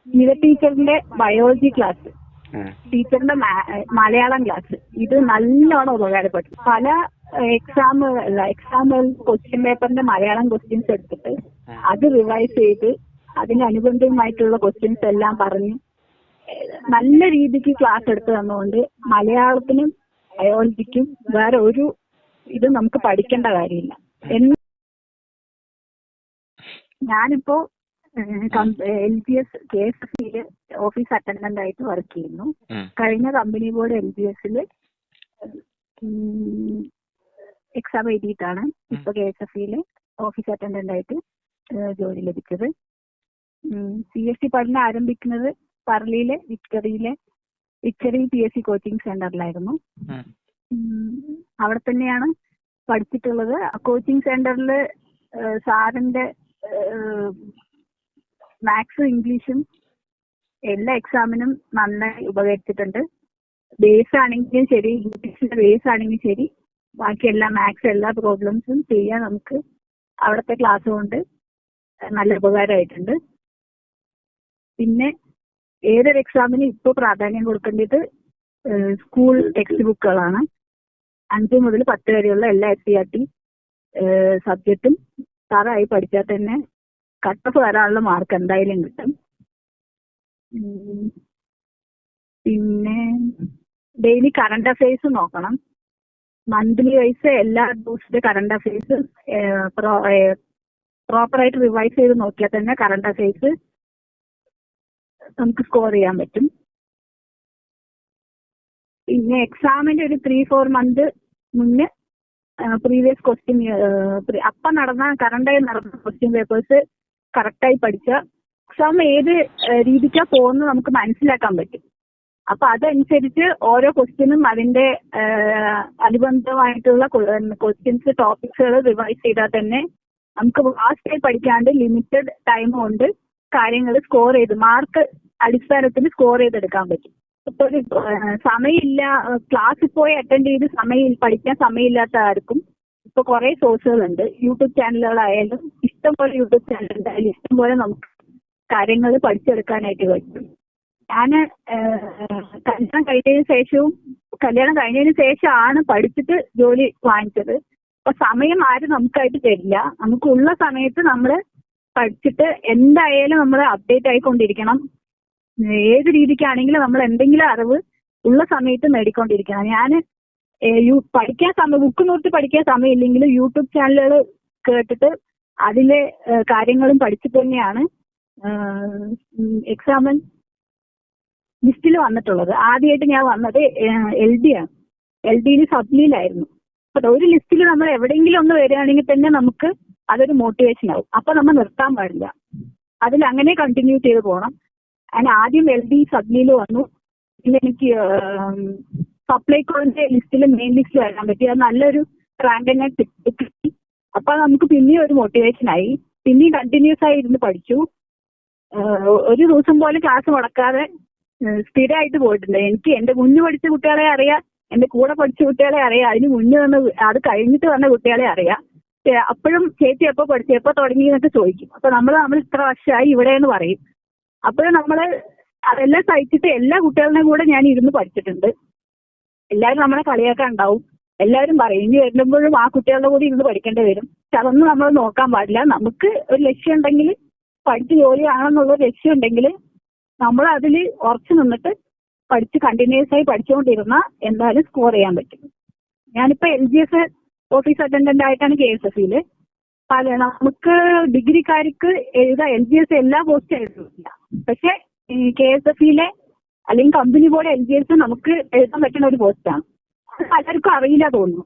ഗീത ടീച്ചറിന്റെ biology class, ടീച്ചറിന്റെ Malayalam class, ഇത് നല്ലോണം ഉപകാരപ്പെട്ടു. പല എക്സാമുകൾ ക്വസ്റ്റ്യൻ പേപ്പറിന്റെ മലയാളം ക്വസ്റ്റ്യൻസ് എടുത്തിട്ട് അത് റിവൈസ് ചെയ്ത് അതിനനുബന്ധമായിട്ടുള്ള ക്വസ്റ്റ്യൻസ് എല്ലാം പറഞ്ഞ് നല്ല രീതിക്ക് ക്ലാസ് എടുത്തു തന്നുകൊണ്ട് മലയാളത്തിനും ബയോളജിക്കും വേറെ ഒരു ഇത് നമുക്ക് പഠിക്കേണ്ട കാര്യമില്ല. ഞാനിപ്പോ LGS KSFE ഓഫീസ് അറ്റൻഡന്റ് ആയിട്ട് വർക്ക് ചെയ്യുന്നു. കഴിഞ്ഞ കമ്പനി ബോർഡ് LGS എക്സാം എഴുതിയിട്ടാണ് ഇപ്പൊ KSFE ഓഫീസ് അറ്റൻഡന്റ് ആയിട്ട് ജോലി ലഭിച്ചത്. CSC പഠനം ആരംഭിക്കുന്നത് പറളിയിലെ വിക്ടറി PSC കോച്ചിങ് സെന്ററിലായിരുന്നു. അവിടെ തന്നെയാണ് പഠിച്ചിട്ടുള്ളത്. കോച്ചിങ് സെന്ററിൽ സാറിന്റെ മാത്സും ഇംഗ്ലീഷും എല്ലാ എക്സാമിനും നന്നായി ഉപകരിച്ചിട്ടുണ്ട്. ബേസ് ആണെങ്കിലും ശരി, ഇംഗ്ലീഷിന്റെ ബേസ് ആണെങ്കിലും ശരി, ബാക്കി എല്ലാ മാത്സ് എല്ലാ പ്രോബ്ലംസും ചെയ്യാൻ നമുക്ക് അവിടുത്തെ ക്ലാസ് കൊണ്ട് നല്ല ഉപകാരമായിട്ടുണ്ട്. പിന്നെ ഏതൊരു എക്സാമിനും ഇപ്പോൾ പ്രാധാന്യം കൊടുക്കേണ്ടത് സ്കൂൾ ടെക്സ്റ്റ് ബുക്കുകളാണ്. 5 മുതൽ 10 വരെയുള്ള എല്ലാ SCRT സബ്ജക്റ്റും സാറായി പഠിച്ചാൽ തന്നെ കട്ട് ഓഫ് വരാനുള്ള മാർക്ക് എന്തായാലും കിട്ടും. പിന്നെ ഡെയിലി കറണ്ട് അഫയേഴ്സ് നോക്കണം. മന്ത്ലി വൈസ് എല്ലാ ദിവസത്തെ കറണ്ട് അഫയേഴ്സ് പ്രോപ്പറായിട്ട് റിവൈസ് ചെയ്ത് നോക്കിയാൽ തന്നെ കറണ്ട് അഫയേഴ്സ് നമുക്ക് സ്കോർ ചെയ്യാൻ പറ്റും. പിന്നെ എക്സാമിന്റെ ഒരു 3-4 മന്ത് മുന്നേ പ്രീവിയസ് ക്വസ്റ്റ്യൻ അപ്പം കറണ്ടായി നടന്ന ക്വസ്റ്റ്യൻ പേപ്പേഴ്സ് കറക്റ്റായി പഠിച്ച എക്സാം ഏത് രീതിക്കാ പോകുന്നത് നമുക്ക് മനസ്സിലാക്കാൻ പറ്റും. അപ്പൊ അതനുസരിച്ച് ഓരോ ക്വസ്റ്റ്യനും അതിന്റെ അനുബന്ധമായിട്ടുള്ള ക്വസ്റ്റ്യൻസ് ടോപ്പിക്സുകൾ റിവൈസ് ചെയ്താൽ തന്നെ നമുക്ക് വാസ്റ്റായി പഠിക്കാണ്ട് ലിമിറ്റഡ് ടൈം കൊണ്ട് കാര്യങ്ങൾ സ്കോർ ചെയ്ത് മാർക്ക് അടിസ്ഥാനത്തിൽ സ്കോർ ചെയ്തെടുക്കാൻ പറ്റും. ഇപ്പൊ ഒരു സമയമില്ല, ക്ലാസ്സിൽ പോയി അറ്റൻഡ് ചെയ്ത് പഠിക്കാൻ സമയമില്ലാത്ത ആർക്കും ഇപ്പൊ കുറെ സോഴ്സുകളുണ്ട്. യൂട്യൂബ് ചാനലുകളായാലും ഇഷ്ടംപോലെ യൂട്യൂബ് ചാനലുണ്ട്. അതിൽ ഇഷ്ടംപോലെ നമുക്ക് കാര്യങ്ങൾ പഠിച്ചെടുക്കാനായിട്ട് പറ്റും. ഞാന് കല്യാണം കഴിഞ്ഞതിന് ശേഷമാണ് പഠിച്ചിട്ട് ജോലി വാങ്ങിച്ചത്. അപ്പൊ സമയം ആരും നമുക്കായിട്ട് തരില്ല. നമുക്കുള്ള സമയത്ത് നമ്മൾ പഠിച്ചിട്ട് എന്തായാലും നമ്മൾ അപ്ഡേറ്റ് ആയിക്കൊണ്ടിരിക്കണം. ഏത് രീതിക്കാണെങ്കിലും നമ്മൾ എന്തെങ്കിലും അറിവ് ഉള്ള സമയത്ത് നേടിക്കൊണ്ടിരിക്കണം. ഞാൻ ബുക്ക് നോക്കി പഠിക്കാൻ സമയമില്ലെങ്കിലും യൂട്യൂബ് ചാനലുകൾ കേട്ടിട്ട് അതിലെ കാര്യങ്ങളും പഠിച്ചിട്ട് തന്നെയാണ് എക്സാമിൻ ലിസ്റ്റിൽ വന്നിട്ടുള്ളത്. ആദ്യമായിട്ട് ഞാൻ വന്നത് LD ആണ്. LDയിൽ സബ്ലിയിലായിരുന്നു. അപ്പൊ ഒരു ലിസ്റ്റിൽ നമ്മൾ എവിടെയെങ്കിലും ഒന്ന് വരികയാണെങ്കിൽ തന്നെ നമുക്ക് അതൊരു മോട്ടിവേഷൻ ആവും. അപ്പൊ നമ്മൾ നിർത്താൻ പാടില്ല, അതിൽ അങ്ങനെ കണ്ടിന്യൂ ചെയ്ത് പോകണം. ഞാൻ ആദ്യം LD സബ്ലിയിൽ വന്നു. പിന്നെ എനിക്ക് സപ്ലൈകോന്റെ ലിസ്റ്റിൽ മെയിൻ ലിസ്റ്റിൽ വരാൻ പറ്റി. അത് നല്ലൊരു റാങ്ക് തന്നെ കിട്ടി. അപ്പൊ നമുക്ക് പിന്നെയും ഒരു മോട്ടിവേഷൻ ആയി. പിന്നെയും കണ്ടിന്യൂസ് ആയി ഇരുന്ന് പഠിച്ചു. ഒരു ദിവസം പോലും ക്ലാസ് മുടക്കാതെ സ്ഥിരമായിട്ട് പോയിട്ടുണ്ട്. എനിക്ക് എന്റെ മുന്നേ പഠിച്ച കുട്ടികളെ അറിയാം, എന്റെ കൂടെ പഠിച്ച കുട്ടികളെ അറിയാം, അതിന് മുന്നേ അത് കഴിഞ്ഞിട്ട് വന്ന കുട്ടികളെ അറിയാം. അപ്പോഴും ചേച്ചി എപ്പോ പഠിച്ചു, എപ്പോ തുടങ്ങി എന്നൊക്കെ ചോദിക്കും. അപ്പൊ നമ്മൾ ഇത്ര വർഷമായി ഇവിടെ എന്ന് പറയും. അപ്പോഴും നമ്മള് അതെല്ലാം സഹിച്ചിട്ട് എല്ലാ കുട്ടികളുടെയും കൂടെ ഞാൻ ഇരുന്ന് പഠിച്ചിട്ടുണ്ട്. എല്ലാവരും നമ്മളെ കളിയാക്കാൻ ഉണ്ടാവും. എല്ലാവരും പറയും ഇനി വരുമ്പോഴും ആ കുട്ടികളുടെ കൂടെ ഇരുന്ന് പഠിക്കേണ്ടി വരും. പക്ഷെ അതൊന്നും നമ്മൾ നോക്കാൻ പാടില്ല. നമുക്ക് ഒരു ലക്ഷ്യം ഉണ്ടെങ്കിൽ, പഠിച്ച് ജോലി ആണെന്നുള്ള ലക്ഷ്യം ഉണ്ടെങ്കിൽ നമ്മൾ അതിൽ ഉറച്ചു നിന്നിട്ട് പഠിച്ച് കണ്ടിന്യൂസ് ആയി പഠിച്ചുകൊണ്ടിരുന്നാൽ എന്തായാലും സ്കോർ ചെയ്യാൻ പറ്റും. ഞാനിപ്പോ LGS ഓഫീസ് അറ്റൻഡന്റ് ആയിട്ടാണ് KSFE. നമുക്ക് ഡിഗ്രിക്കാർക്ക് എഴുതാം. LGS എല്ലാ പോസ്റ്റും എഴുതുന്നില്ല. പക്ഷെ KSFE അല്ലെങ്കിൽ കമ്പനി ബോർഡ് LGS നമുക്ക് എഴുതാൻ പറ്റുന്ന ഒരു പോസ്റ്റാണ്. അത് പലർക്കും അറിയില്ല തോന്നുന്നു.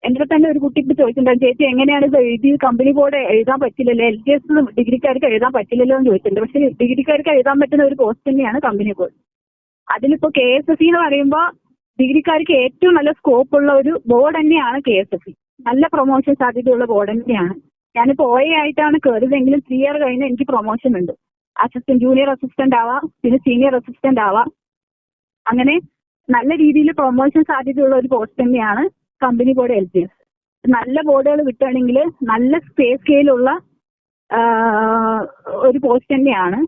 എന്റെ തന്നെ ഒരു കുട്ടിക്ക് ചോദിച്ചിട്ടുണ്ടായിരുന്നു, ചേച്ചി എങ്ങനെയാണ് ഇത് എഴുതി, കമ്പനി ബോർഡ് എഴുതാൻ പറ്റില്ലല്ലോ, LGS ഡിഗ്രിക്കാർക്ക് എഴുതാൻ പറ്റില്ലല്ലോ എന്ന് ചോദിച്ചിട്ടുണ്ട്. പക്ഷെ ഡിഗ്രിക്കാർക്ക് എഴുതാൻ പറ്റുന്ന ഒരു പോസ്റ്റ് തന്നെയാണ് കമ്പനി ബോർഡ്. അതിലിപ്പോ KSFE എന്ന് പറയുമ്പോൾ ഡിഗ്രിക്കാർക്ക് ഏറ്റവും നല്ല സ്കോപ്പ് ഉള്ള ഒരു ബോർഡ് തന്നെയാണ് KSFE. നല്ല പ്രൊമോഷൻ സാധ്യതയുള്ള ബോർഡ് തന്നെയാണ്. ഞാനിപ്പോ OA ആയിട്ടാണ് കയറിയതെങ്കിലും 3 ഇയർ കഴിഞ്ഞ് എനിക്ക് പ്രൊമോഷൻ ഉണ്ട്. ജൂനിയർ അസിസ്റ്റന്റ് ആവാം, പിന്നെ സീനിയർ അസിസ്റ്റന്റ് ആവാം. അങ്ങനെ നല്ല രീതിയിൽ പ്രൊമോഷൻ സാധ്യതയുള്ള ഒരു പോസ്റ്റ് തന്നെയാണ് കമ്പനി ബോർഡ് LGS. നല്ല ബോർഡുകൾ കിട്ടുകയാണെങ്കിൽ നല്ല പേ സ്കെയിലുള്ള ഒരു പോസ്റ്റ് തന്നെയാണ്.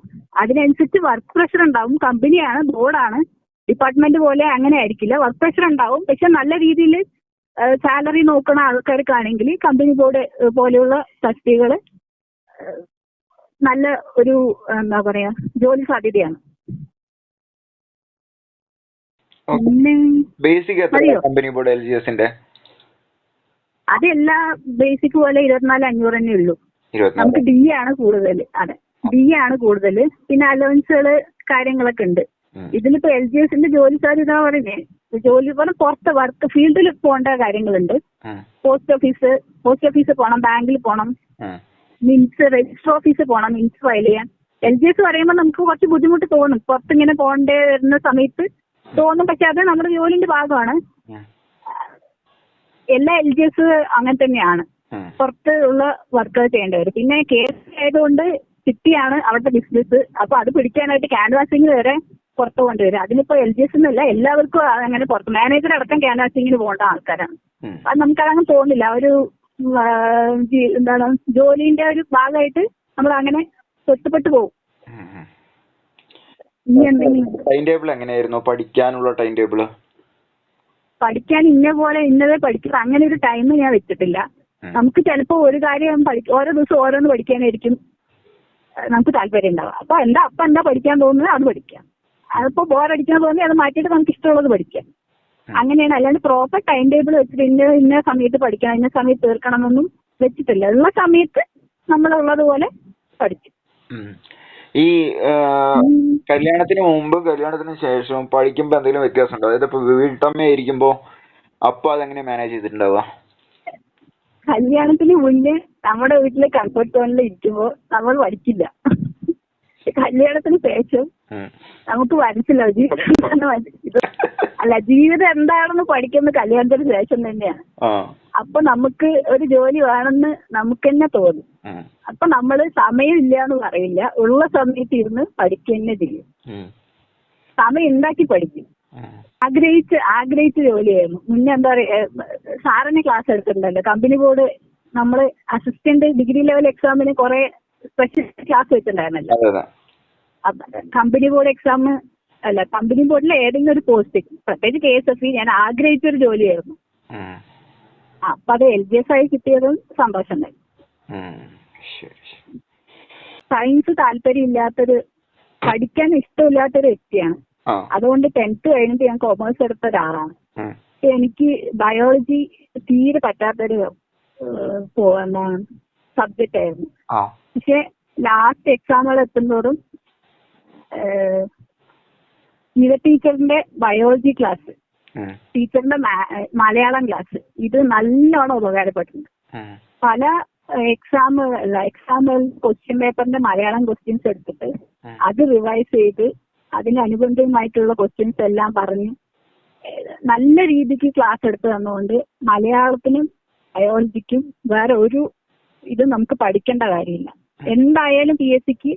അതിനനുസരിച്ച് വർക്ക് പ്രഷർ ഉണ്ടാവും. കമ്പനിയാണ്, ബോർഡാണ്, ഡിപ്പാർട്ട്മെന്റ് പോലെ അങ്ങനെ ആയിരിക്കില്ല. വർക്ക് പ്രഷർ ഉണ്ടാവും. പക്ഷെ നല്ല രീതിയിൽ സാലറി നോക്കുന്ന ആൾക്കാർക്കാണെങ്കിൽ കമ്പനി ബോർഡ് പോലെയുള്ള തസ്തികകൾ നല്ല ഒരു എന്താ പറയാ ജോലി സാധ്യതയാണ്. പിന്നെ ബേസിക് കമ്പനി ബോർഡ് LGSന്റെ അതെല്ലാ ബേസിക് പോലെ 24,500 തന്നെ ഉള്ളൂ. നമുക്ക് ഡി ആണ് കൂടുതൽ. അതെ, ഡി ആണ് കൂടുതൽ. പിന്നെ അലവൻസുകള് കാര്യങ്ങളൊക്കെ ഉണ്ട്. ഇതിലിപ്പോ LGSന്റെ ജോലി സാധ്യത പറഞ്ഞേ, ജോലി പറഞ്ഞ പുറത്ത് വർക്ക് ഫീൽഡിൽ പോകേണ്ട കാര്യങ്ങളുണ്ട്. പോസ്റ്റ് ഓഫീസ് പോകണം, ബാങ്കിൽ പോകണം, മിൻസ് രജിസ്റ്റർ ഓഫീസിൽ പോകണം, മിൻസ് ഫയൽ ചെയ്യാൻ. LGS പറയുമ്പോൾ നമുക്ക് കുറച്ച് ബുദ്ധിമുട്ട് തോന്നും, പുറത്തിങ്ങനെ പോകേണ്ടി വരുന്ന സമയത്ത് തോന്നും. പക്ഷെ അത് നമ്മുടെ ജോലിന്റെ ഭാഗമാണ്. എല്ലാ LGS അങ്ങനെ തന്നെയാണ്, പുറത്ത് ഉള്ള വർക്കുകൾ ചെയ്യേണ്ടി വരും. പിന്നെ കേസ് ആയതുകൊണ്ട് സിറ്റിയാണ് അവിടുത്തെ ബിസിനസ്. അപ്പൊ അത് പിടിക്കാനായിട്ട് ക്യാൻവാസിംഗ് വരെ പുറത്ത് കൊണ്ടുവരും. അതിനിപ്പോ LGS എന്നല്ല, എല്ലാവർക്കും അങ്ങനെ പുറത്ത് മാനേജർ അടക്കം ക്യാൻവാസിംഗിന് പോകേണ്ട ആൾക്കാരാണ്. അത് നമുക്കതങ്ങനെ തോന്നില്ല. ഒരു എന്താണ് ജോലിന്റെ ഒരു ഭാഗമായിട്ട് നമ്മൾ അങ്ങനെ പൊരുത്തപ്പെട്ടു പോകും. ഇനി എന്തെങ്കിലും ടൈം ടേബിൾ എങ്ങനെയായിരുന്നു പഠിക്കാനുള്ള ടൈം ടേബിൾ? പഠിക്കാൻ ഇന്നതേ പഠിക്കുക അങ്ങനെ ഒരു ടൈം ഞാൻ വെച്ചിട്ടില്ല. നമുക്ക് ചിലപ്പോൾ ഒരു കാര്യം ഓരോ ദിവസം ഓരോന്ന് പഠിക്കാനായിരിക്കും നമുക്ക് താല്പര്യം ഉണ്ടാവുക. അപ്പൊ എന്താ പഠിക്കാൻ തോന്നുന്നത് അത് പഠിക്കാം. അതിപ്പോ ബോറടിക്കാൻ തോന്നി അത് മാറ്റിയിട്ട് നമുക്ക് ഇഷ്ടമുള്ളത് പഠിക്കാം. അങ്ങനെയാണ്. അല്ലാണ്ട് പ്രോപ്പർ ടൈം ടേബിൾ വെച്ചിട്ട് ഇന്ന സമയത്ത് പഠിക്കണം, ഇന്ന സമയത്ത് തീർക്കണം എന്നൊന്നും വെച്ചിട്ടില്ല. ഉള്ള സമയത്ത് നമ്മളുള്ളതുപോലെ പഠിക്കും. ഈ കല്യാണത്തിന് മുമ്പ് കല്യാണത്തിന് ശേഷവും പഠിക്കുമ്പോ എന്തെങ്കിലും വ്യത്യാസം ഉണ്ടോ? അതായത് ഇപ്പൊ വീട്ടമ്മ ഇരിക്കുമ്പോ അപ്പൊ അതെങ്ങനെ മാനേജ് ചെയ്തിട്ടുണ്ടാവുക? കല്യാണത്തിന് മുന്നേ നമ്മുടെ വീട്ടിലെ കംഫർട്ട് സോണിൽ ഇരിക്കുമ്പോ നമ്മൾ പഠിക്കില്ല. കല്യാണത്തിന് ശേഷം നമുക്ക് മനസ്സിലാവും ജീവിതം എന്താണെന്ന് പഠിക്കുന്നത് കല്യാണത്തിന് ശേഷം തന്നെയാണ്. അപ്പൊ നമുക്ക് ഒരു ജോലി വേണമെന്ന് നമുക്ക് തന്നെ തോന്നും. അപ്പൊ നമ്മള് സമയമില്ല എന്ന് പറയില്ല, ഉള്ള സമയത്ത് ഇരുന്ന് പഠിക്കുക തന്നെ ചെയ്യും. സമയം ഉണ്ടാക്കി പഠിക്കും. ആഗ്രഹിച്ച് ജോലിയായിരുന്നു. മുന്നേ എന്താ പറയാ, സാറിന് ക്ലാസ് എടുത്തിട്ടുണ്ടല്ലോ കമ്പനി ബോർഡ്. നമ്മള് അസിസ്റ്റന്റ് ഡിഗ്രി ലെവൽ എക്സാമിന് കുറെ സ്പെഷ്യൽ ക്ലാസ് വെച്ചിട്ടുണ്ടായിരുന്നല്ലോ. കമ്പനി ബോർഡ് എക്സാം അല്ല, കമ്പനി ബോർഡിൽ ഏതെങ്കിലും ഒരു പോസ്റ്റ്, പ്രത്യേകിച്ച് KSFE ഞാൻ ആഗ്രഹിച്ചൊരു ജോലിയായിരുന്നു. അപ്പൊ അത് LGS ആയി കിട്ടിയതും സന്തോഷമുണ്ടായി. സയൻസ് താല്പര്യമില്ലാത്തൊരു, പഠിക്കാൻ ഇഷ്ടമില്ലാത്തൊരു വ്യക്തിയാണ്. അതുകൊണ്ട് 10th കഴിഞ്ഞിട്ട് ഞാൻ കൊമേഴ്സ് എടുത്ത ഒരാളാണ്. എനിക്ക് ബയോളജി തീരെ പറ്റാത്തൊരു സബ്ജക്റ്റ് ആയിരുന്നു. പക്ഷെ ലാസ്റ്റ് എക്സാമുകൾ എത്തുന്നതോറും ടീച്ചറിന്റെ ബയോളജി ക്ലാസ്, ടീച്ചറിന്റെ മലയാളം ക്ലാസ്, ഇത് നല്ലോണം ഉപകാരപ്പെട്ടിട്ടുണ്ട്. പല എക്സാമുകൾ ക്വസ്റ്റ്യൻ പേപ്പറിന്റെ മലയാളം ക്വസ്റ്റ്യൻസ് എടുത്തിട്ട് അത് റിവൈസ് ചെയ്ത് അതിനനുബന്ധമായിട്ടുള്ള ക്വസ്റ്റ്യൻസ് എല്ലാം പറഞ്ഞ് നല്ല രീതിക്ക് ക്ലാസ് എടുത്ത് തന്നുകൊണ്ട് മലയാളത്തിനും ബയോളജിക്കും വേറെ ഒരു ഇത് നമുക്ക് പഠിക്കേണ്ട കാര്യമില്ല. എന്തായാലും PSCക്ക്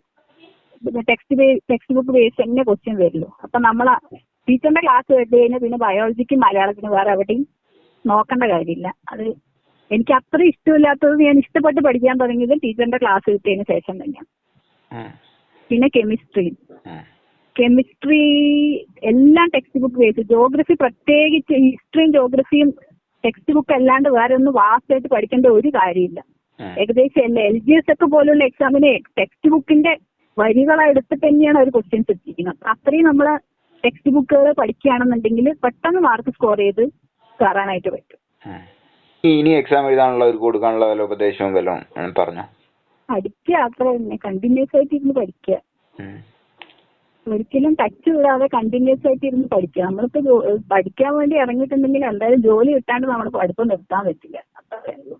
ടെക്സ്റ്റ് ബുക്ക് ബേസ് തന്നെ ക്വസ്റ്റ്യൻ വരുള്ളൂ. അപ്പൊ നമ്മൾ ടീച്ചറിന്റെ ക്ലാസ് കേട്ട് കഴിഞ്ഞാൽ പിന്നെ ബയോളജിക്കും മലയാളത്തിനും വേറെ എവിടെയും നോക്കേണ്ട കാര്യമില്ല. അത് എനിക്ക് അത്ര ഇഷ്ടമില്ലാത്തത് ഞാൻ ഇഷ്ടപ്പെട്ട് പഠിക്കാൻ തുടങ്ങിയത് ടീച്ചറിന്റെ ക്ലാസ് കിട്ടിയതിന് ശേഷം തന്നെയാണ്. പിന്നെ കെമിസ്ട്രി എല്ലാം ടെക്സ്റ്റ് ബുക്ക് ബേസ്. ജോഗ്രഫി പ്രത്യേകിച്ച് ഹിസ്റ്ററിയും ജോഗ്രഫിയും ടെക്സ്റ്റ് ബുക്ക് അല്ലാണ്ട് വേറെ ഒന്നും വാസ്റ്റായിട്ട് പഠിക്കേണ്ട ഒരു കാര്യമില്ല. ഏകദേശം LGS ഒക്കെ പോലുള്ള എക്സാമിന് ടെക്സ്റ്റ് ബുക്കിന്റെ വരികളെടുത്തിട്ട് തന്നെയാണ് അവർ ക്വസ്റ്റ്യൻസ് എത്തിക്കുന്നത്. അത്രയും നമ്മള് ടെക്സ്റ്റ് ബുക്കുകൾ പഠിക്കുകയാണെന്നുണ്ടെങ്കിൽ പെട്ടെന്ന് മാർക്ക് സ്കോർ ചെയ്ത് കയറാനായിട്ട് പറ്റും. ഇനി എക്സാം എഴുതാനുള്ള ഒരു കൊടുക്കാനുള്ള വല്ല ഉപദേശവും വല്ലതും പറഞ്ഞോ? പഠിക്കുക, അത്ര തന്നെ. കണ്ടിന്യൂസ് ആയിട്ട് ഇരുന്ന് പഠിക്കുക, ഒരിക്കലും ടച്ച് വിടാതെ കണ്ടിന്യൂസ് ആയിട്ട് ഇരുന്ന് പഠിക്കുക. നമ്മളിപ്പോ പഠിക്കാൻ വേണ്ടി ഇറങ്ങിയിട്ടുണ്ടെങ്കിൽ എന്തായാലും ജോലി കിട്ടാണ്ട് നമ്മൾ പഠിത്തം നിർത്താൻ പറ്റില്ല. അത്രേ ഉള്ളൂ.